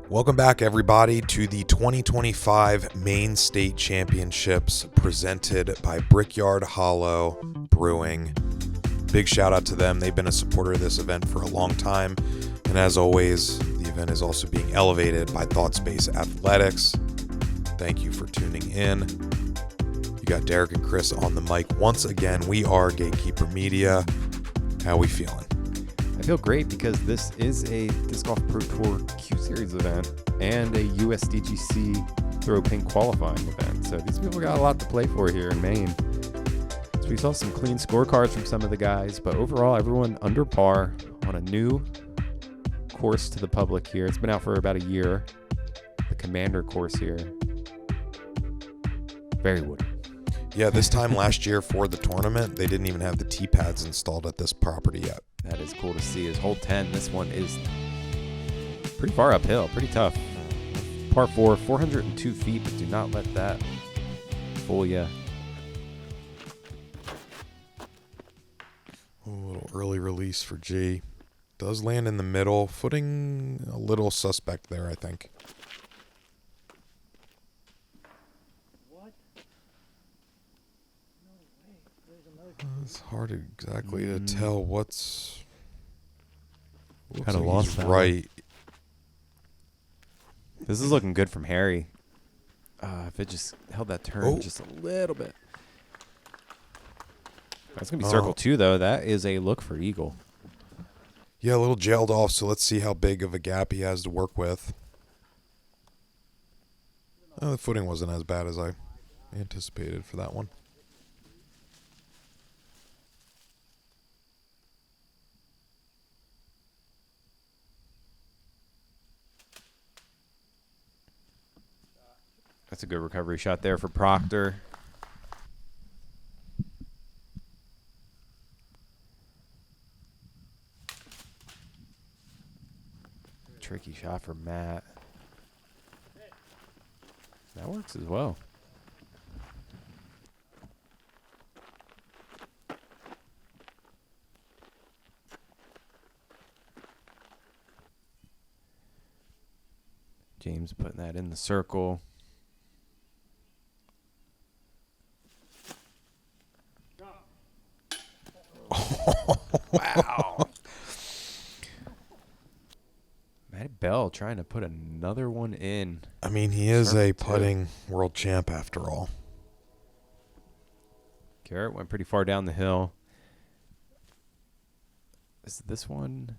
Welcome back, everybody, to the 2025 Maine State Championships presented by Brickyard Hollow Brewing. Big shout out to them. They've been a supporter of this event for a long time. And as always, the event is also being elevated by ThoughtSpace Athletics. Thank you for tuning in. You got Derek and Chris on the mic once again. We are Gatekeeper Media. How we feeling? I feel great because this is a Disc Golf Pro Tour Q Series event and a USDGC Throw Pink qualifying event. So these people got a lot to play for here in Maine. So we saw some clean scorecards from some of the guys, but overall everyone under par on a new course to the public here. It's been out for about a year. The Commander course here. Very woody. Yeah, this time last year for the tournament, they didn't even have the tee pads installed at this property yet. That is cool to see. Is hole 10. This one is pretty far uphill, pretty tough. Par 4, 402 feet, but do not let that fool you. A little early release for G. Does land in the middle. Footing a little suspect there, I think. It's hard exactly to tell what's... Kind of lost that right. This is looking good from Harry. If it just held that turn just a little bit. That's going to be circle 2, though. That is a look for Eagle. Yeah, a little jailed off, so let's see how big of a gap he has to work with. The footing wasn't as bad as I anticipated for that one. That's a good recovery shot there for Proctor. Tricky shot for Matt. That works as well. James putting that in the circle. Wow. Matty Bell trying to put another one in. I mean, he is a putting world champ after all. Garrett went pretty far down the hill. This one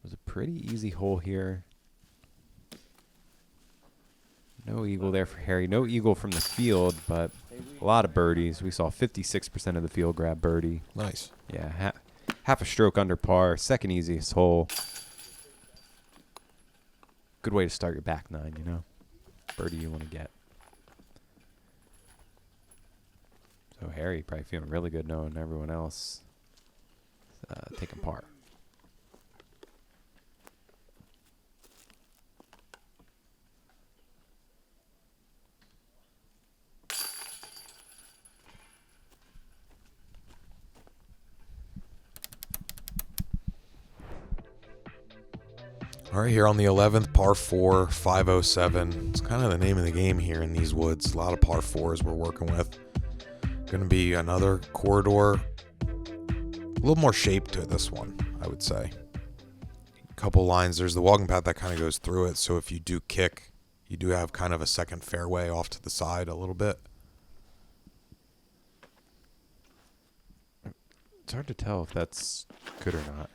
was a pretty easy hole here. No eagle there for Harry. No eagle from the field, but a lot of birdies. We saw 56% of the field grab birdie. Nice. Yeah, half a stroke under par. Second easiest hole. Good way to start your back nine, you know. Birdie you want to get. So Harry probably feeling really good knowing everyone else taking par. All right, here on the 11th, par 4, 507. It's kind of the name of the game here in these woods. A lot of par 4s we're working with. Going to be another corridor. A little more shape to this one, I would say. A couple lines. There's the walking path that kind of goes through it. So if you do kick, you do have kind of a second fairway off to the side a little bit. It's hard to tell if that's good or not.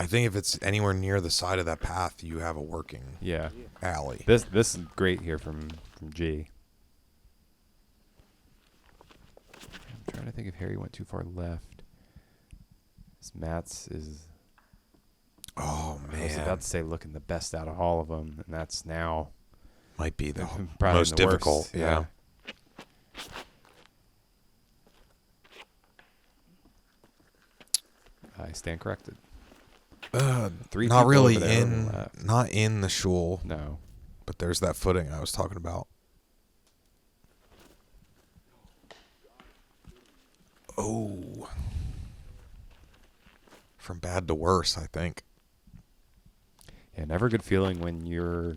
I think if it's anywhere near the side of that path, you have a working alley. This is great here from G. I'm trying to think if Harry went too far left. This Matt's is... Oh, man. I was about to say looking the best out of all of them, and that's now... Might be the most most difficult, worst, yeah. I stand corrected. Not really not in the shul. No. But there's that footing I was talking about. Oh. From bad to worse, I think. Yeah, never a good feeling when you're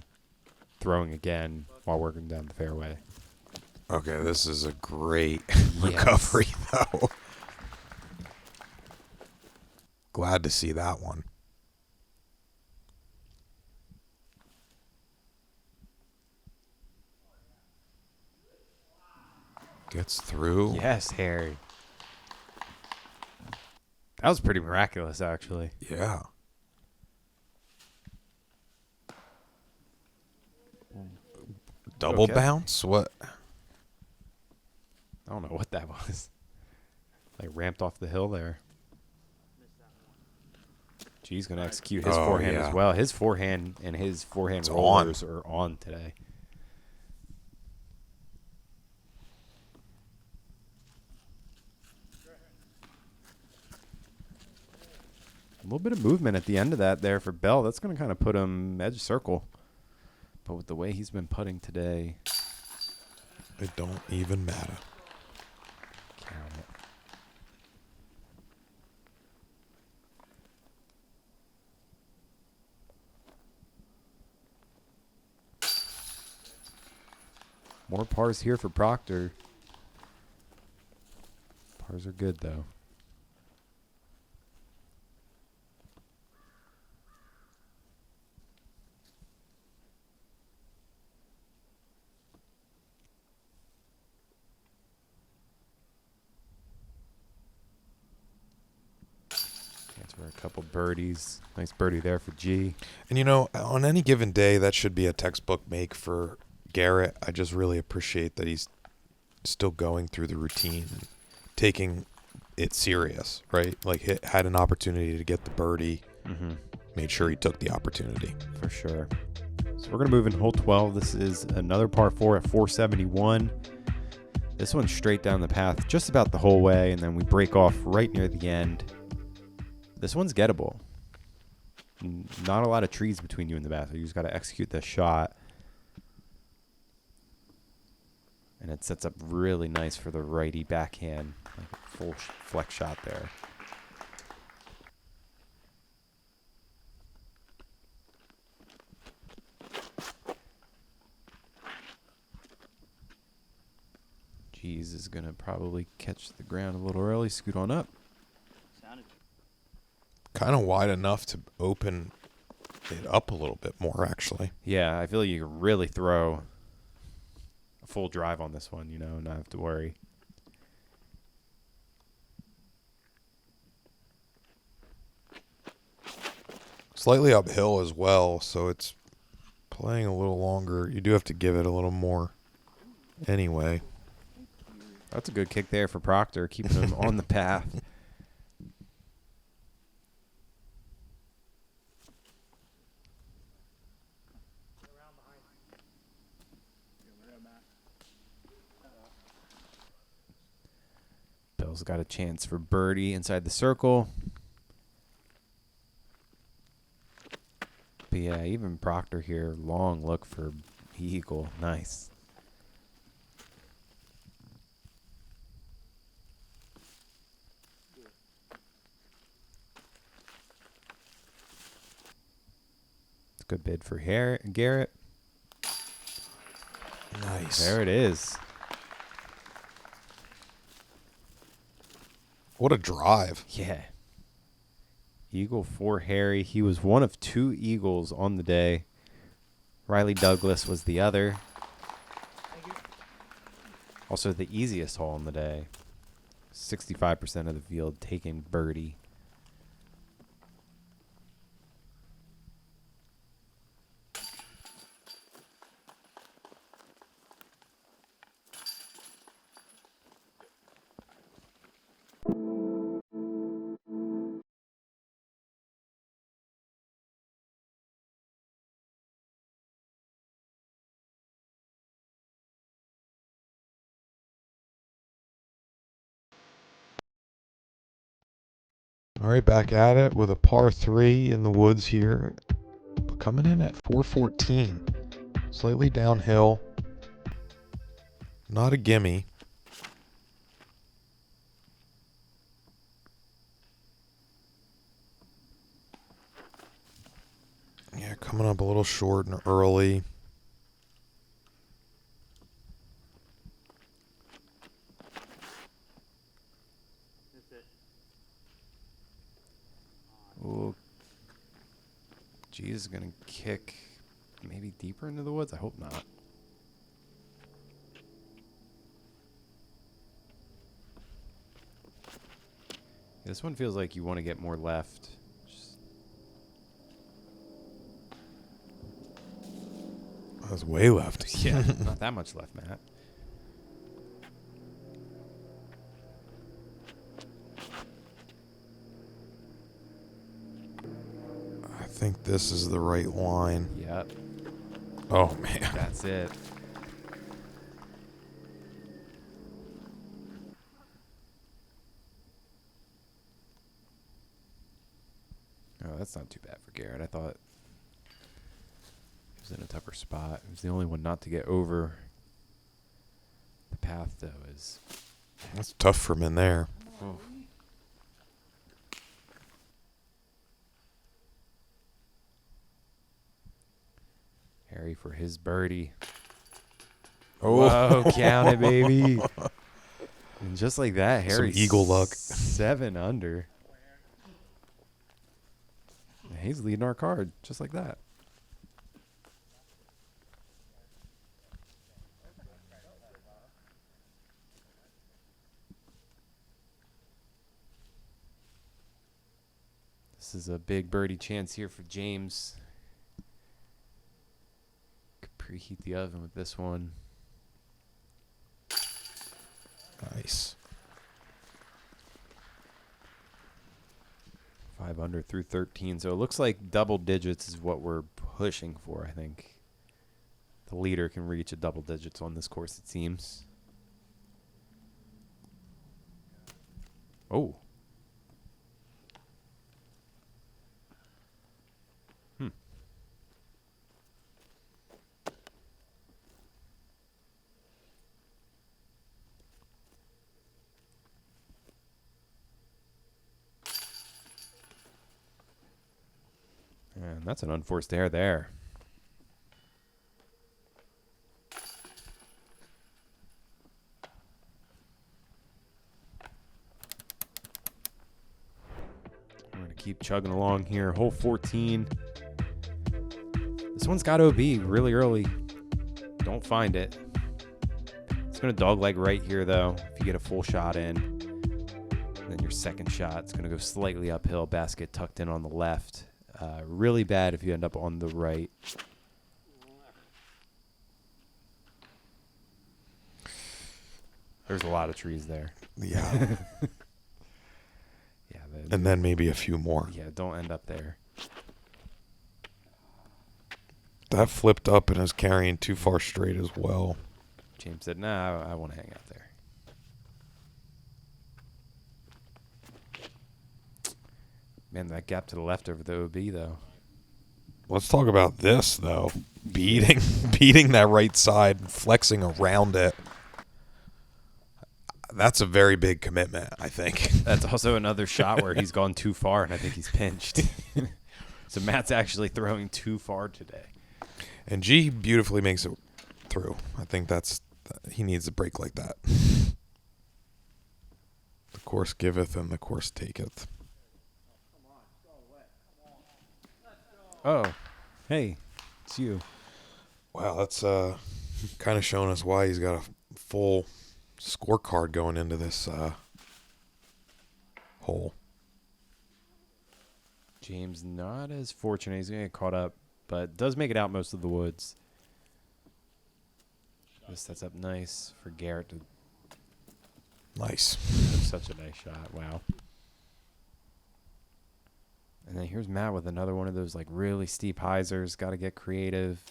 throwing again while working down the fairway. Okay, this is a great recovery, though. Glad to see that one. Gets through. Yes, Harry. That was pretty miraculous, actually. Yeah. Double bounce? What? I don't know what that was. Like ramped off the hill there. G's going to execute his forehand as well. His forehand and his forehand rollers are on today. A little bit of movement at the end of that there for Bell. That's going to kind of put him edge circle. But with the way he's been putting today, it don't even matter. Count it. More pars here for Proctor. Pars are good, though. For a couple birdies. Nice birdie there for G. And, you know, on any given day, that should be a textbook make for Garrett. I just really appreciate that he's still going through the routine and taking it serious, right? Like, he had an opportunity to get the birdie. Made sure he took the opportunity. For sure. So we're going to move in hole 12. This is another par 4 at 471. This one's straight down the path just about the whole way, and then we break off right near the end. This one's gettable. Not a lot of trees between you and the basket. You just got to execute this shot. And it sets up really nice for the righty backhand. Like a full flex shot there. Jeez is going to probably catch the ground a little early. Scoot on up. Kind of wide enough to open it up a little bit more, actually. Yeah, I feel like you can really throw a full drive on this one, you know, and not have to worry. Slightly uphill as well, so it's playing a little longer. You do have to give it a little more anyway. That's a good kick there for Proctor, keeping him on the path. Bill's got a chance for birdie inside the circle. But yeah, even Proctor here, long look for eagle. Nice. It's a good bid for Garrett. Nice. There it is. What a drive. Yeah. Eagle for Harry. He was one of 2 eagles on the day. Riley Douglas was the other. Also the easiest hole on the day. 65% of the field taking birdie. All right, back at it with a par 3 in the woods here. Coming in at 414. Slightly downhill. Not a gimme. Yeah, coming coming up a little short and early. Oh, G's going to kick maybe deeper into the woods. I hope not. This one feels like you want to get more left. That's way left. Yeah, not that much left, Matt. I think this is the right line. Yep. Oh, man. That's it. Oh, that's not too bad for Garrett. I thought he was in a tougher spot. He was the only one not to get over the path, though. That's tough for him in there. Oh. Harry for his birdie. Oh, count it, baby. And just like that, Harry's eagle luck. 7 under. And he's leading our card, just like that. This is a big birdie chance here for James. Could preheat the oven with this one. Nice. 5 under through 13. So it looks like double digits is what we're pushing for, I think. The leader can reach a double digits on this course, it seems. Oh. And that's an unforced error there. We're going to keep chugging along here. Hole 14. This one's got OB really early. Don't find it. It's going to dogleg right here, though, if you get a full shot in. And then your second shot, it's going to go slightly uphill. Basket tucked in on the left. Really bad if you end up on the right. There's a lot of trees there. Yeah. Yeah. And then maybe a few more. Yeah, don't end up there. That flipped up and is carrying too far straight as well. James said, nah, I want to hang out there. Man, that gap to the left over the OB, though. Let's talk about this, though. Beating that right side, flexing around it. That's a very big commitment, I think. That's also another shot where he's gone too far, and I think he's pinched. So Matt's actually throwing too far today. And G beautifully makes it through. I think he needs a break like that. The course giveth and the course taketh. Oh, hey, it's you. Wow, that's kind of showing us why he's got a full scorecard going into this hole. James not as fortunate. He's going to get caught up, but does make it out most of the woods. This sets up nice for Garrett to. Nice. Such a nice shot. Wow. And then here's Matt with another one of those like really steep hyzers. Got to get creative.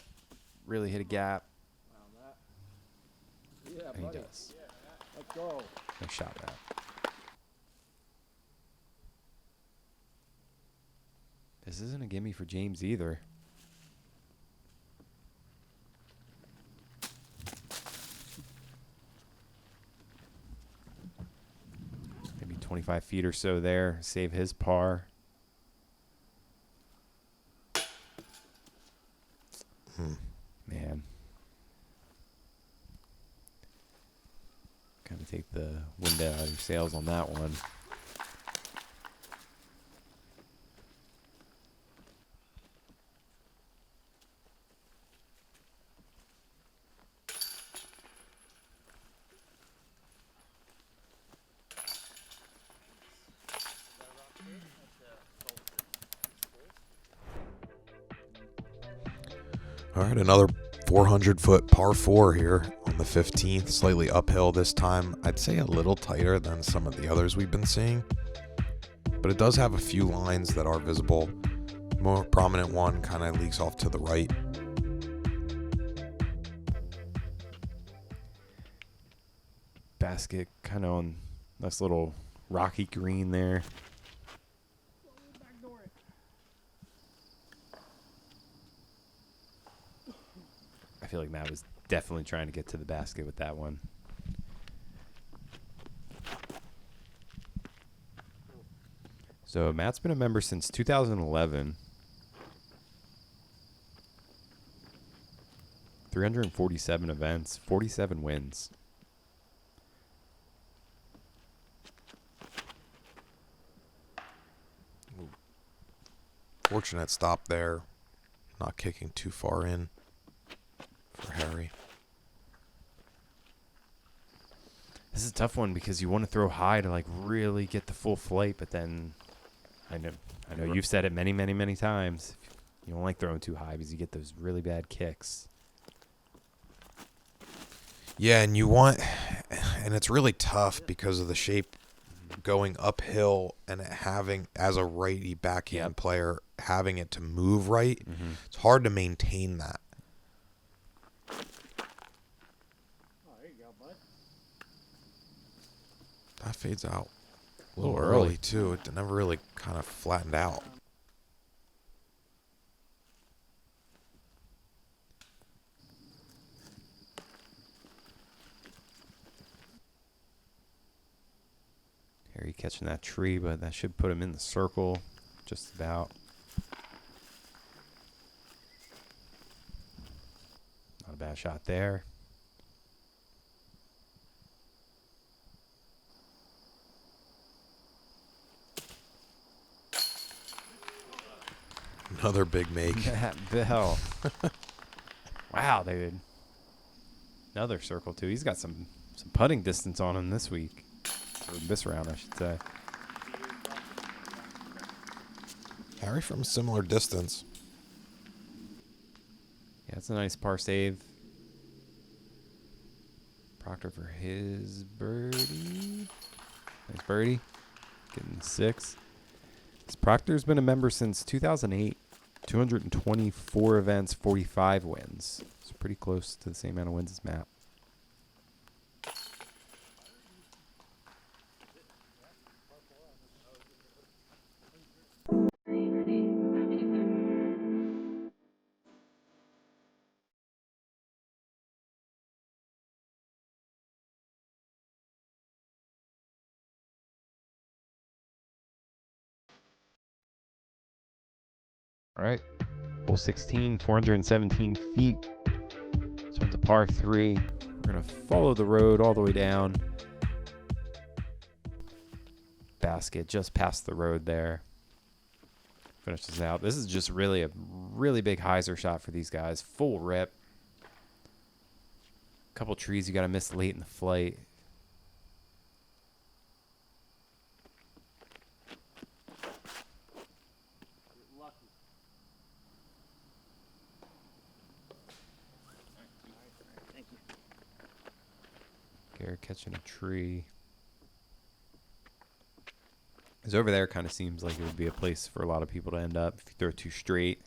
Really hit a gap. Yeah, And he buddy. does. Let's go. Nice shot, Matt. This isn't a gimme for James either. Maybe 25 feet or so there. Save his par. kind of take the wind out of your sails on that one. All right, another 400-foot par 4 here on the 15th, slightly uphill this time. I'd say a little tighter than some of the others we've been seeing, but it does have a few lines that are visible. More prominent one kind of leaks off to the right. Basket kind of on this little rocky green there. I feel like Matt was definitely trying to get to the basket with that one. So Matt's been a member since 2011. 347 events, 47 wins. Fortunate stop there. Not kicking too far in for Harry. This is a tough one because you want to throw high to like really get the full flight, but then I know you've said it many, many, many times. You don't like throwing too high because you get those really bad kicks. Yeah, and it's really tough because of the shape going uphill and having, as a righty backhand player, having it to move right. Mm-hmm. It's hard to maintain that. Oh, there you go, bud. That fades out a little early, too. It never really kind of flattened out. Harry catching that tree, but that should put him in the circle just about. Not a bad shot there. Another big make. That bell. Wow, dude. Another circle, too. He's got some putting distance on him this week. Or this round, I should say. Harry from a similar distance. Yeah, it's a nice par save. Proctor for his birdie. Nice birdie. Getting 6. This Proctor's been a member since 2008. 224 events, 45 wins. It's pretty close to the same amount of wins as Matt. All right, hole 16, 417 feet. So it's a par 3. We're going to follow the road all the way down. Basket just past the road there. Finishes out. This is just really a really big hyzer shot for these guys. Full rip. Couple trees you got to miss late in the flight. Garrett catching a tree. Because over there kind of seems like it would be a place for a lot of people to end up if you throw too straight.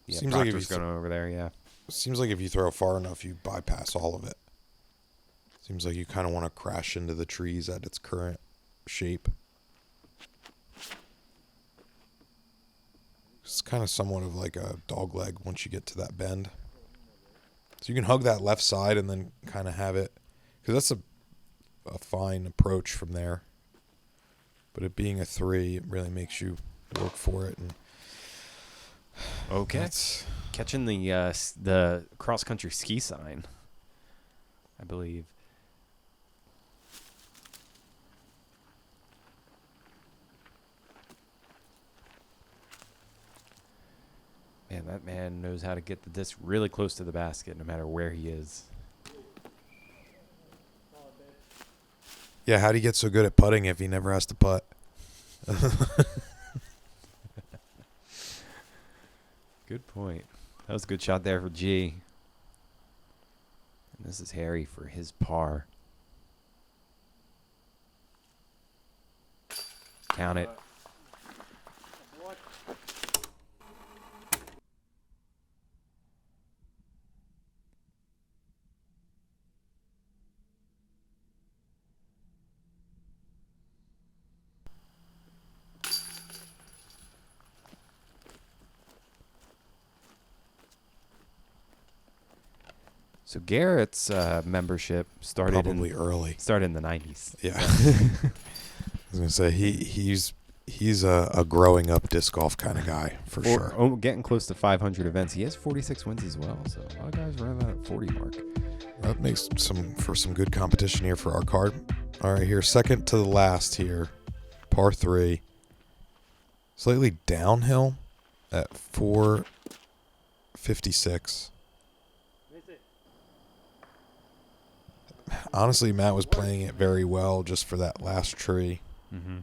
Yeah, Seems like Proctor's going over there, yeah. Seems like if you throw far enough, you bypass all of it. Seems like you kind of want to crash into the trees at its current shape. It's kind of somewhat of like a dog leg once you get to that bend. So you can hug that left side and then kind of have it, because that's a fine approach from there. But it being a 3, it really makes you work for it. And okay. Catching the cross-country ski sign, I believe. Man, that man knows how to get the disc really close to the basket no matter where he is. Yeah, how do you get so good at putting if he never has to putt? Good point. That was a good shot there for G. And this is Harry for his par. Count it. So Garrett's membership started Probably early. Started in the 90s. Yeah. I was gonna say he's a growing up disc golf kind of guy for sure. Oh, getting close to 500 events. He has 46 wins as well. So a lot of guys are around that 40 mark. That makes some good competition here for our card. All right, here second to the last here, par 3. Slightly downhill at 456. Honestly, Matt was playing it very well just for that last tree. Mm-hmm.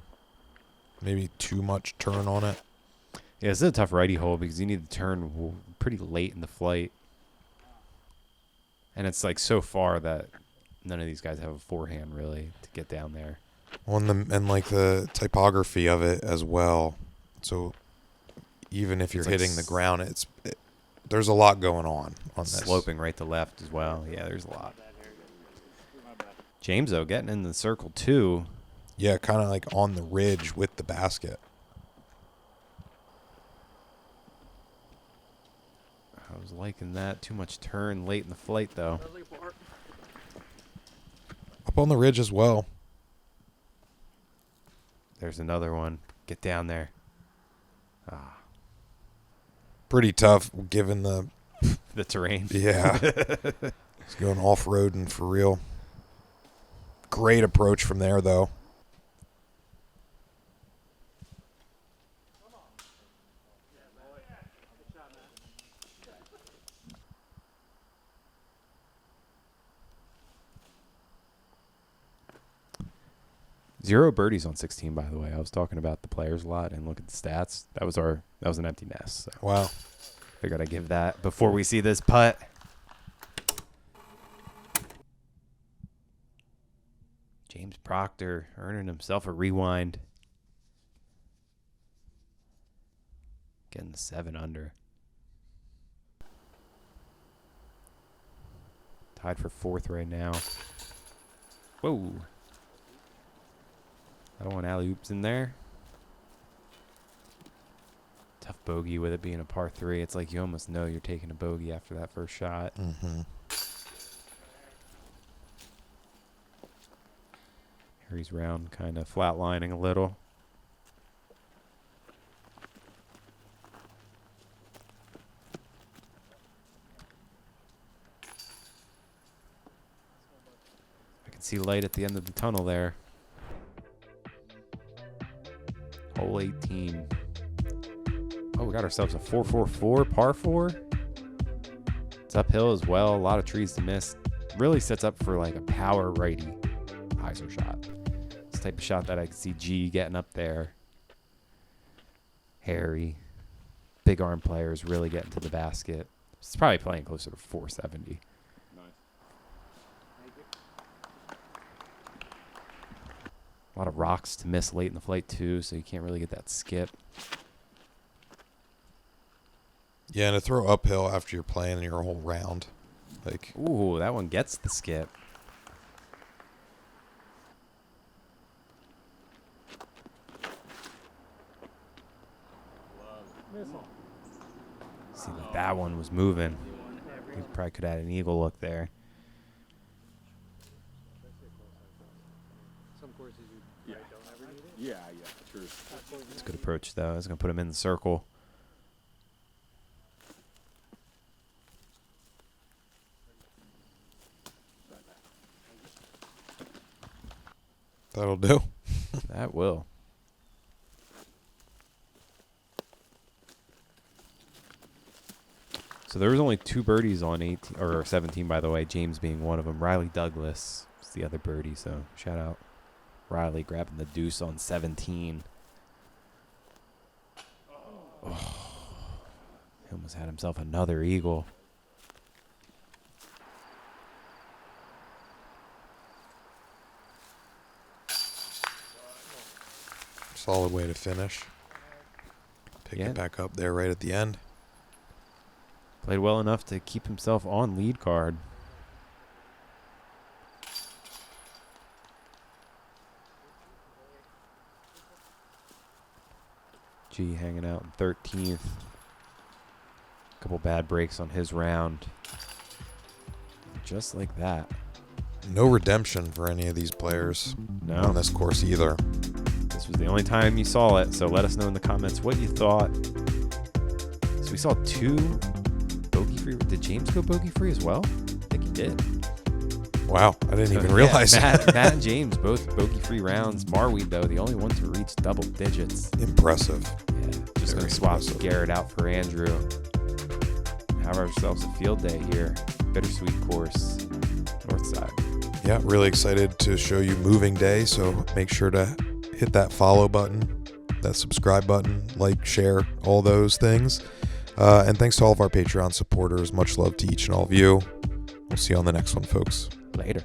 Maybe too much turn on it. Yeah, it's a tough righty hole because you need to turn pretty late in the flight. And it's like so far that none of these guys have a forehand really to get down there. And like the typography of it as well. So even if you're It's like hitting the ground, there's a lot going on this. Sloping right to left as well. Yeah, there's a lot. James, though, getting in the circle, too. Yeah, kind of like on the ridge with the basket. I was liking that. Too much turn late in the flight, though. Up on the ridge as well. There's another one. Get down there. Ah, Pretty tough given the terrain. Yeah. It's going off-roading for real. Great approach from there, though. Zero birdies on 16, by the way. I was talking about the players a lot and look at the stats. That was an empty nest. So Wow. figured I'd give that before we see this putt. James Proctor earning himself a rewind. Getting the 7 under. Tied for 4th right now. Whoa. I don't want alley-oops in there. Tough bogey with it being a par 3. It's like you almost know you're taking a bogey after that first shot. Mm-hmm. Harry's round kind of flatlining a little. I can see light at the end of the tunnel there. Hole 18. Oh, we got ourselves a 4-4-4, par 4. It's uphill as well. A lot of trees to miss. Really sets up for like a power righty hyzer shot. It's the type of shot that I can see G getting up there. Harry. Big arm players really getting to the basket. It's probably playing closer to 470. A lot of rocks to miss late in the flight, too, so you can't really get that skip. Yeah, and to throw uphill after you're playing your whole round. Like, Ooh, that one gets the skip. See, like that one was moving. We probably could have had an eagle look there. Yeah, true. It's a good approach, though. It's going to put him in the circle. that'll do. That will. So there was only 2 birdies on 18 or 17, by the way. James being one of them. Riley Douglas is the other birdie. So shout out Riley grabbing the deuce on 17. Oh, he almost had himself another eagle. Solid way to finish. Pick it back up there right at the end. Played well enough to keep himself on lead card. G hanging out in 13th. Couple bad breaks on his round. Just like that. No redemption for any of these players on this course either. This was the only time you saw it, so let us know in the comments what you thought. So we saw 2 bogey free. Did James go bogey free as well? I think he did. Wow, I didn't even realize that. Matt and James both bogey free rounds. Marweed, though, the only one to reach double digits. Impressive. Yeah, just going to swap Garrett out for Andrew. Have ourselves a field day here. Bittersweet course, north side. Yeah, really excited to show you moving day, so make sure to hit that follow button, that subscribe button, like, share, all those things. And thanks to all of our Patreon supporters. Much love to each and all of you. We'll see you on the next one, folks. Later.